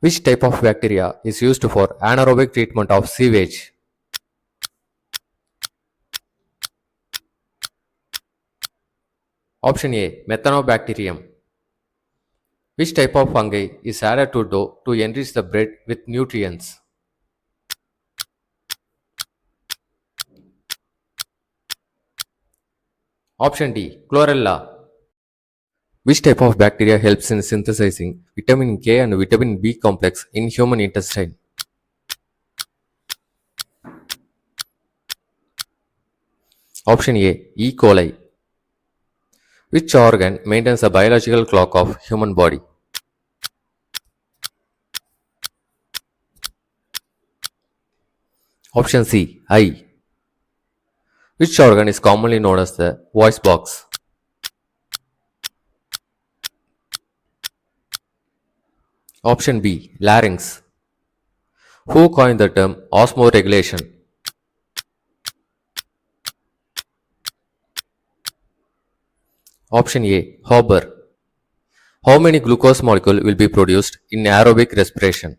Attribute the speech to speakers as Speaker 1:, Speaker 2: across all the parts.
Speaker 1: Which type of bacteria is used for anaerobic treatment of sewage? Option A. Methanobacterium. Which type of fungi is added to dough to enrich the bread with nutrients? Option D. Chlorella. Which type of bacteria helps in synthesizing vitamin K and vitamin B complex in human intestine? Option A. E. coli. Which organ maintains the biological clock of human body? Option C. Eye. Which organ is commonly known as the voice box? Option B. Larynx. Who coined the term osmoregulation? Option A. Haber. How many glucose molecule will be produced in aerobic respiration?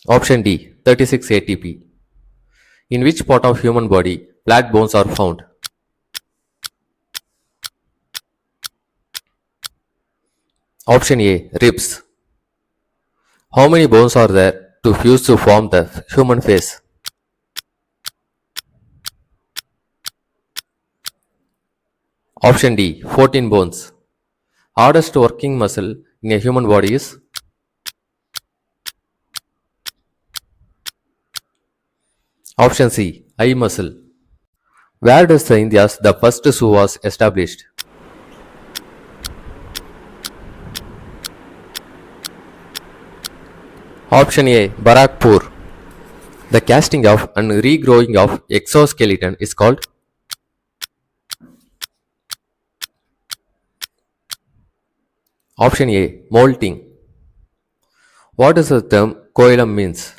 Speaker 1: Option D. 36 ATP. In which part of human body flat bones are found? Option A. Ribs. How many bones are there to fuse to form the human face? Option D. 14 bones. Hardest working muscle in a human body is? Option C. Eye muscle. Where does the India's the first zoo was established? Option A. Barakpur. The casting of and regrowing of exoskeleton is called? Option A. Molting. What does the term coelom means?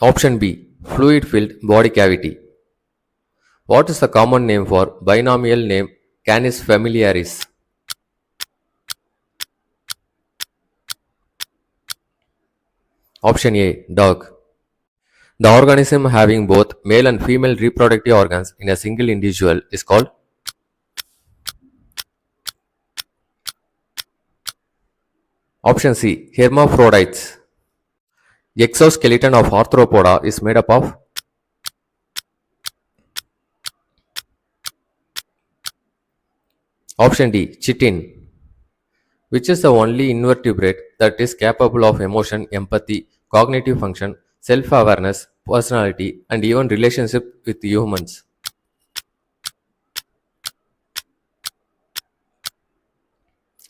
Speaker 1: Option B. Fluid filled body cavity. What is the common name for binomial name Canis familiaris? Option A. Dog. The organism having both male and female reproductive organs in a single individual is called? Option C. Hermaphrodites. Exoskeleton of arthropoda is made up of? Option D. Chitin. Which is the only invertebrate that is capable of emotion, empathy, cognitive function, self-awareness, personality, and even relationship with humans?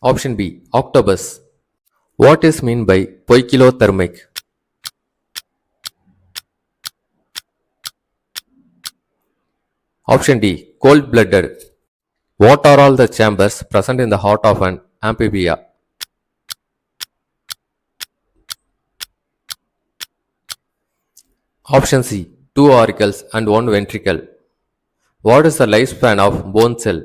Speaker 1: Option B. Octopus. What is meant by poikilothermic? Option D. Cold-blooded. What are all the chambers present in the heart of an amphibia? Option C. Two auricles and one ventricle. What is the lifespan of bone cell?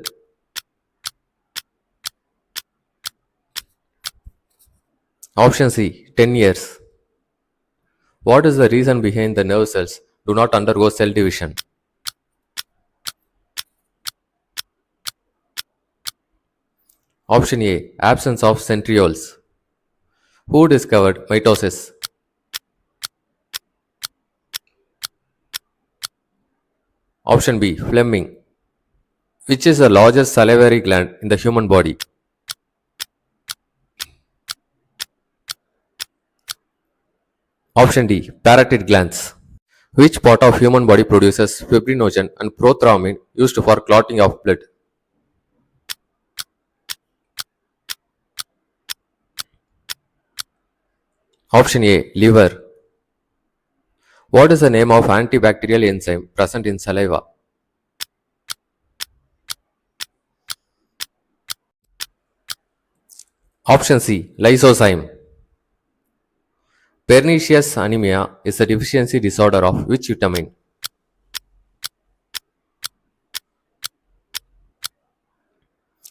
Speaker 1: Option C. 10 years. What is the reason behind the nerve cells do not undergo cell division? Option A. Absence of centrioles. Who discovered mitosis? Option B. Fleming. Which is the largest salivary gland in the human body? Option D. Parotid glands. Which part of human body produces fibrinogen and prothrombin used for clotting of blood? Option A. Liver. What is the name of antibacterial enzyme present in saliva? Option C. Lysozyme. Pernicious anemia is a deficiency disorder of which vitamin?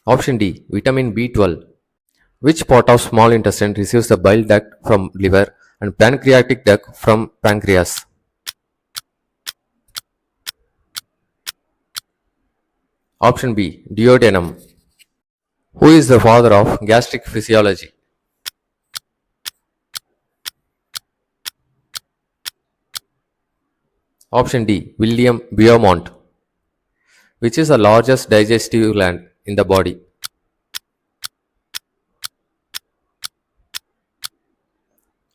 Speaker 1: Option D. Vitamin B12. Which part of small intestine receives the bile duct from liver and pancreatic duct from pancreas? Option B. Duodenum. Who is the father of gastric physiology? Option D. William Beaumont. Which is the largest digestive gland in the body?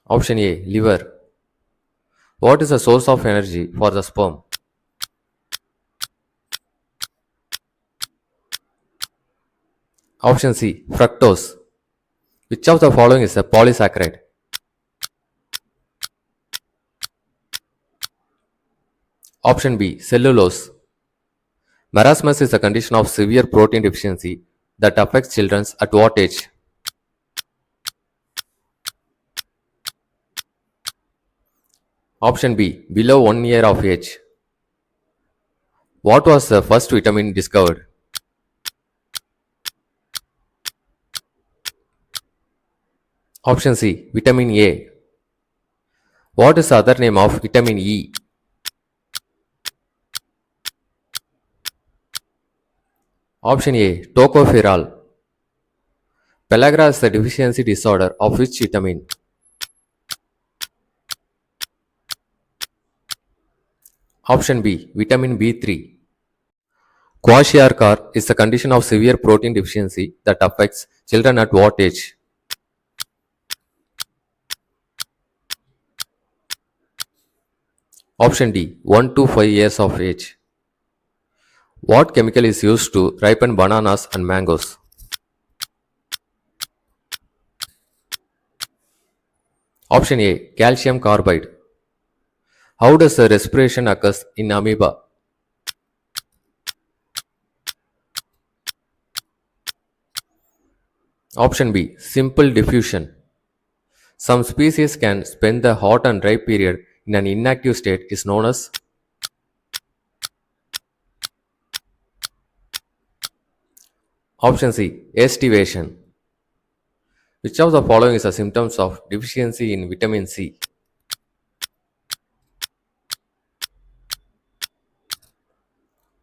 Speaker 1: Option A. Liver. What is the source of energy for the sperm? Option C. Fructose. Which of the following is a polysaccharide? Option B. Cellulose. Marasmus is a condition of severe protein deficiency that affects children at what age? Option B. Below 1 year of age. What was the first vitamin discovered? Option C. Vitamin A. What is the other name of vitamin E? Option A. Tocopherol. Pellagra is the deficiency disorder of which vitamin? Option B. Vitamin B3. Kwashiorkor is the condition of severe protein deficiency that affects children at what age? Option D. 1 to 5 years of age. What chemical is used to ripen bananas and mangoes? Option A. Calcium carbide. How does the respiration occurs in amoeba? Option B. Simple diffusion. Some species can spend the hot and dry period in an inactive state is known as. Option C. Estivation. Which of the following is a symptoms of deficiency in vitamin C?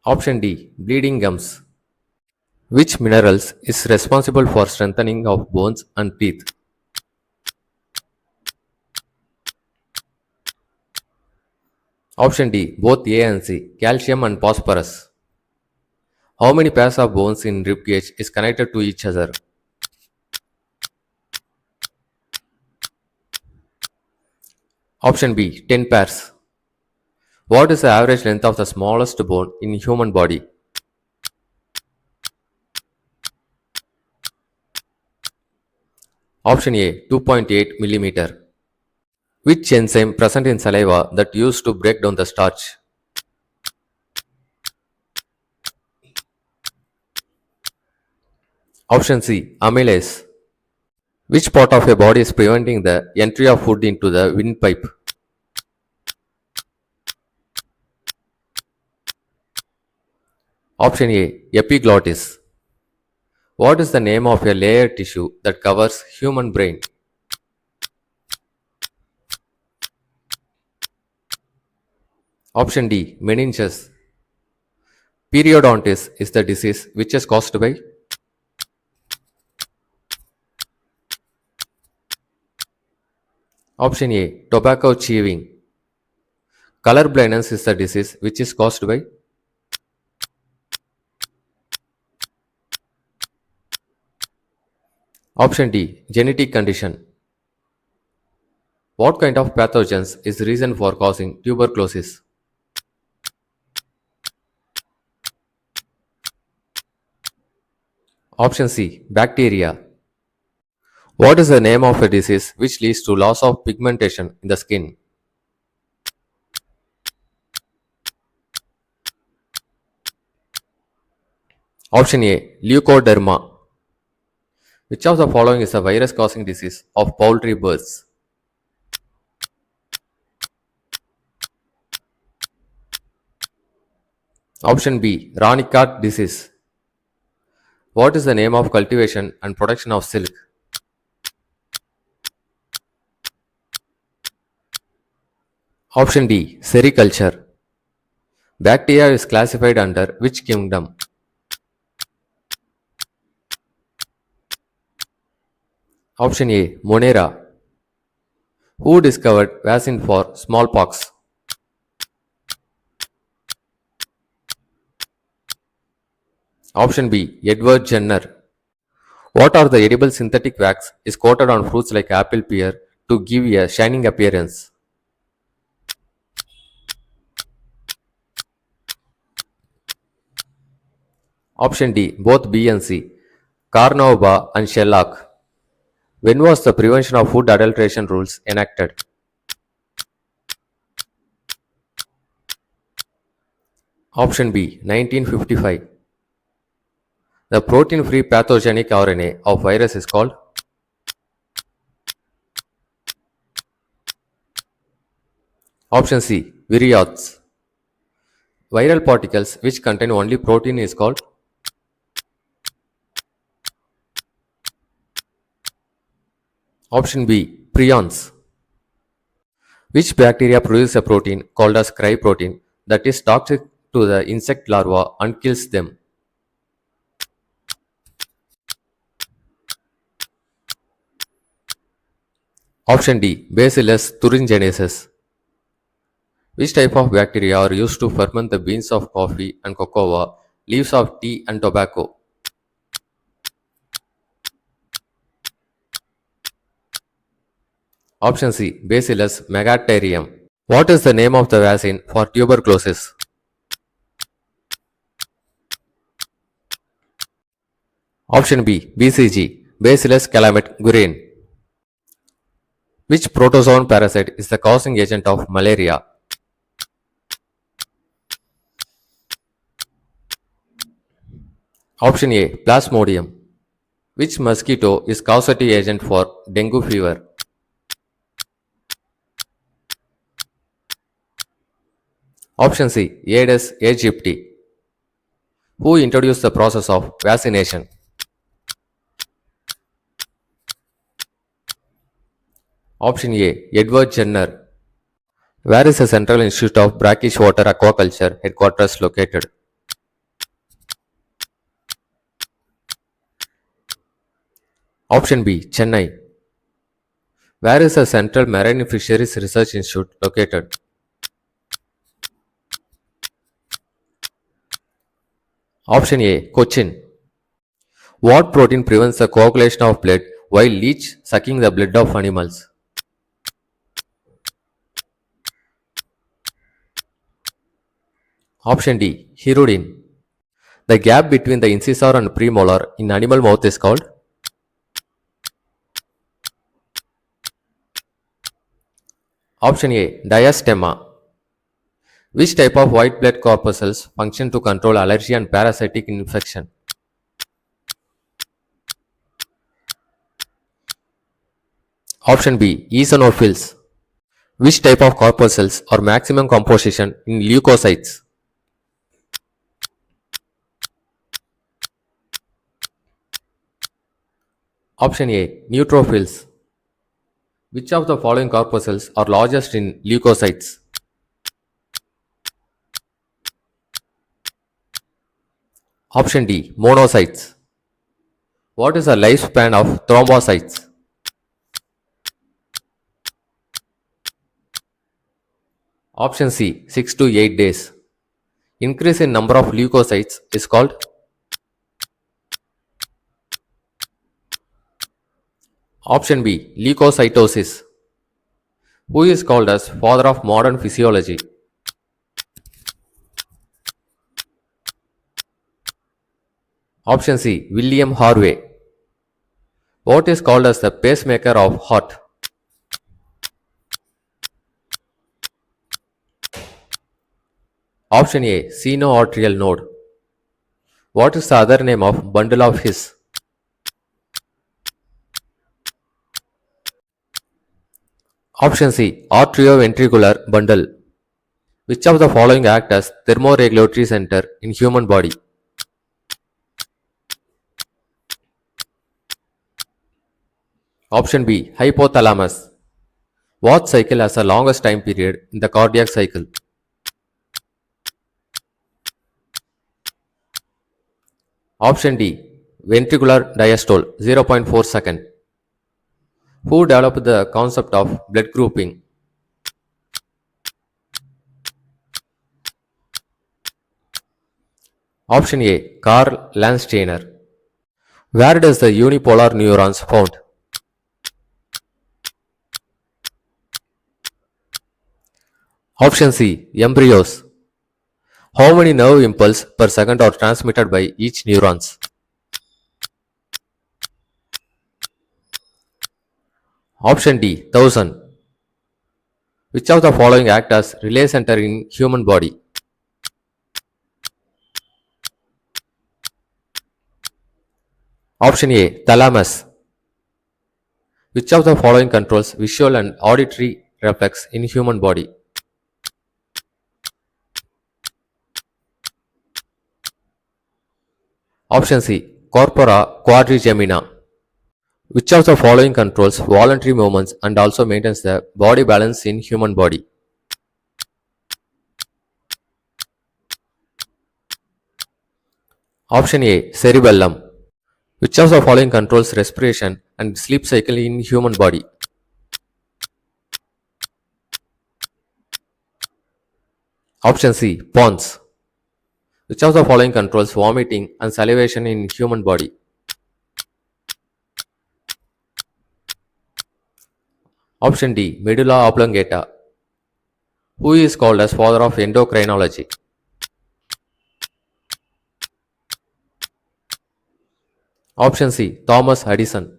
Speaker 1: Option D. Bleeding gums. Which minerals is responsible for strengthening of bones and teeth? Option D. Both A and C. Calcium and phosphorus. How many pairs of bones in rib cage is connected to each other? Option B. 10 pairs. What is the average length of the smallest bone in human body? Option A. 2.8 millimeter. Which enzyme present in saliva that used to break down the starch? Option C. Amylase. Which part of your body is preventing the entry of food into the windpipe? Option A. Epiglottis. What is the name of a layered tissue that covers human brain? Option D. Meninges. Periodontitis is the disease which is caused by. Option A. Tobacco chewing. Color blindness is the disease which is caused by. Option D. Genetic condition. What kind of pathogens is the reason for causing tuberculosis? Option C. Bacteria. What is the name of a disease which leads to loss of pigmentation in the skin? Option A. Leukoderma. Which of the following is a virus causing disease of poultry birds? Option B. Ranicot disease. What is the name of cultivation and production of silk? Option D. Sericulture. Bacteria is classified under which kingdom? Option A. Monera. Who discovered vaccine for smallpox? Option B. Edward Jenner. What are the edible synthetic wax is coated on fruits like apple pear to give a shining appearance? Option D. Both B and C. Carnauba and Shellac. When was the Prevention of Food Adulteration rules enacted? Option B. 1955. The protein-free pathogenic RNA of virus is called? Option C. Virions. Viral particles which contain only protein is called? Option B. Prions. Which bacteria produces a protein called as cry protein that is toxic to the insect larva and kills them? Option D. Bacillus thuringiensis. Which type of bacteria are used to ferment the beans of coffee and cocoa, leaves of tea and tobacco? Option C. Bacillus megaterium. What is the name of the vaccine for tuberculosis? Option B. BCG. Bacillus calmette-guerin. Which protozoan parasite is the causing agent of malaria? Option A. Plasmodium. Which mosquito is causative agent for dengue fever? Option C. Aedes aegypti. Who introduced the process of vaccination? Option A. Edward Jenner. Where is the Central Institute of Brackish Water Aquaculture headquarters located? Option B. Chennai. Where is the Central Marine Fisheries Research Institute located? Option A. Cochin. What protein prevents the coagulation of blood while leech sucking the blood of animals? Option D. Hirudin. The gap between the incisor and premolar in animal mouth is called? Option A. Diastema. Which type of white blood corpuscles function to control allergy and parasitic infection? Option B. Eosinophils. Which type of corpuscles are maximum composition in leukocytes? Option A. Neutrophils. Which of the following corpuscles are largest in leukocytes? Option D. Monocytes. What is the lifespan of thrombocytes? Option C. 6 to 8 days. Increase in number of leukocytes is called? Option B. Leukocytosis. Who is called as father of modern physiology? Option C. William Harvey. What is called as the pacemaker of heart? Option A. Sinoatrial node. What is the other name of bundle of His? Option C. Atrioventricular bundle. Which of the following act as thermoregulatory center in human body? Option B, hypothalamus. What cycle has the longest time period in the cardiac cycle? Option D, ventricular diastole, 0.4 second. Who developed the concept of blood grouping? Option A, Carl Landsteiner. Where does the unipolar neurons found? Option C, embryos. How many nerve impulses per second are transmitted by each neurons? Option D, 1000. Which of the following act as relay center in human body? Option A, thalamus. Which of the following controls visual and auditory reflex in human body? Option C, corpora quadrigemina. Which of the following controls voluntary movements and also maintains the body balance in human body? Option A, cerebellum. Which of the following controls respiration and sleep cycle in human body? Option C, pons. Which of the following controls vomiting and salivation in human body? Option D, medulla oblongata. Who is called as father of endocrinology? Option C, Thomas Addison.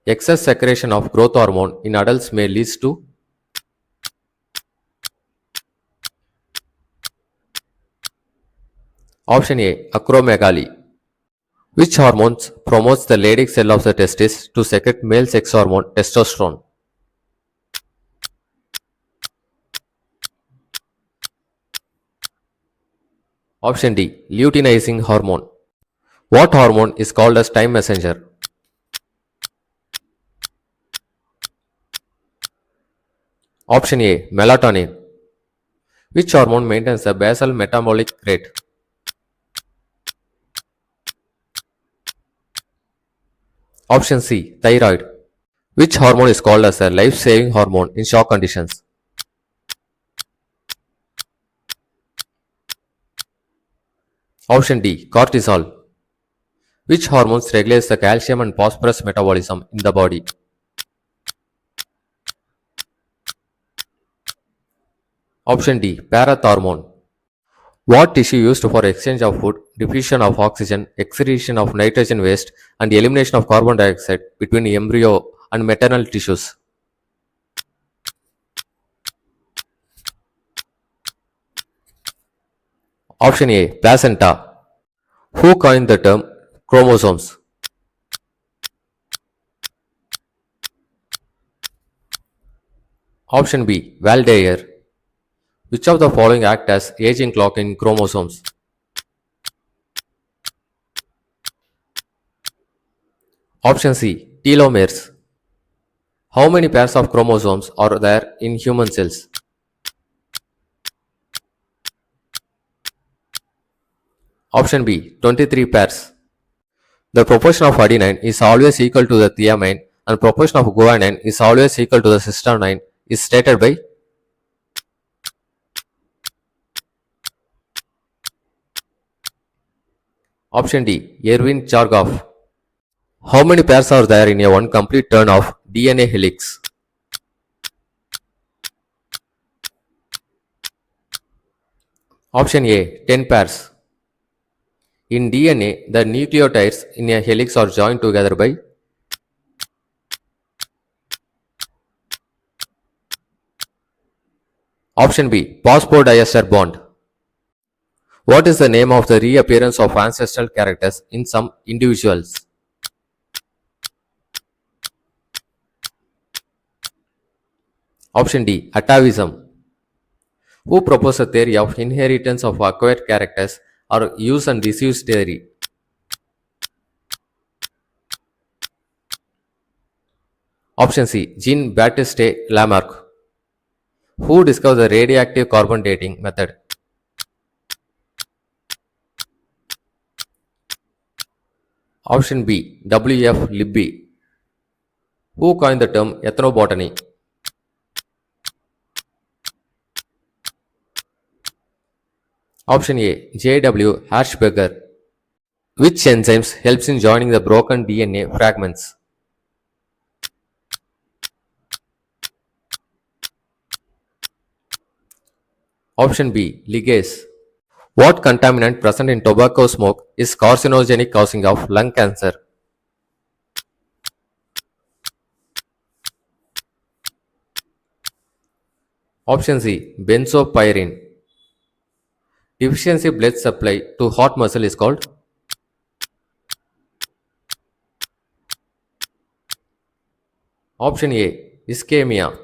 Speaker 1: Excess secretion of growth hormone in adults may lead to. Option A, acromegaly. Which hormones promotes the Leydig cell of the testis to secrete male sex hormone testosterone? Option D, luteinizing hormone. What hormone is called as time messenger? Option A, melatonin. Which hormone maintains the basal metabolic rate? Option C, thyroid. Which hormone is called as a life-saving hormone in shock conditions? Option D, cortisol. Which hormones regulates the calcium and phosphorus metabolism in the body? Option D, parathormone. What tissue used for exchange of food, diffusion of oxygen, excretion of nitrogen waste, and elimination of carbon dioxide between embryo and maternal tissues? Option A, placenta. Who coined the term chromosomes? Option B, Waldeyer. Which of the following act as aging clock in chromosomes? Option C, telomeres. How many pairs of chromosomes are there in human cells? Option B, 23 pairs. The proportion of adenine is always equal to the thymine and proportion of guanine is always equal to the cysteine is stated by. Option D, Erwin Chargaff. How many pairs are there in a one complete turn of DNA helix? Option A, 10 pairs. In DNA, the nucleotides in a helix are joined together by. Option B, phosphodiester bond. What is the name of the reappearance of ancestral characters in some individuals? Option D, atavism. Who proposed the theory of inheritance of acquired characters or use and disuse theory? Option C. Jean Baptiste Lamarck. Who discovered the radioactive carbon dating method? Option B. W.F. Libby. Who coined the term ethnobotany? Option A. J.W. Hershberger. Which enzymes helps in joining the broken DNA fragments? Option B. Ligase. What contaminant present in tobacco smoke is carcinogenic causing of lung cancer? Option C. Benzopyrene. Deficiency blood supply to heart muscle is called. Option A. Ischemia.